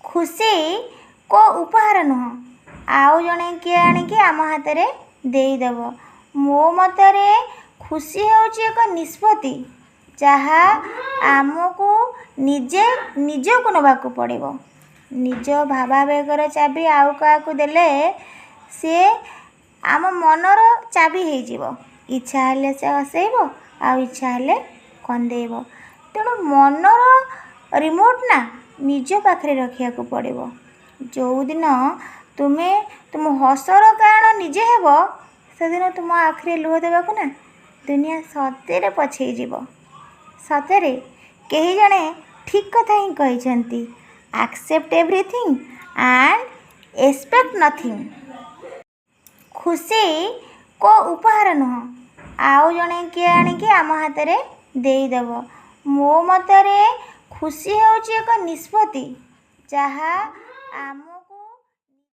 खुशी को उपहार नुह आउ जड़े किए आणिकी आम हाथ में देदेव। मो मतरे खुशी होची एक निष्पत्ति जहाँ आमको निजे निजको नवाक पड़ो। निज भावावेगर चाबी आउ क्या देले सी आम मनर चाबी हो इच्छा हेले से हसैब आ इच्छा हेले कंदेब। तेणु मनर रिमोट ना निज पाखे रखा पड़ो। जो दिन तुम्हें तुम हसर कारण निजे हेब से दिन तुम आखिरी लुह देवाक ना दुनिया सतरे पछेई सतरे कही जड़े ठीक कथा ही कहते accept everything and expect nothing. खुशी को उपहार नुह आउ जड़े किए आणिकी आम हाथ में देदेव। मो मतरे खुशी होची एक निष्पत्ति जहाँ आम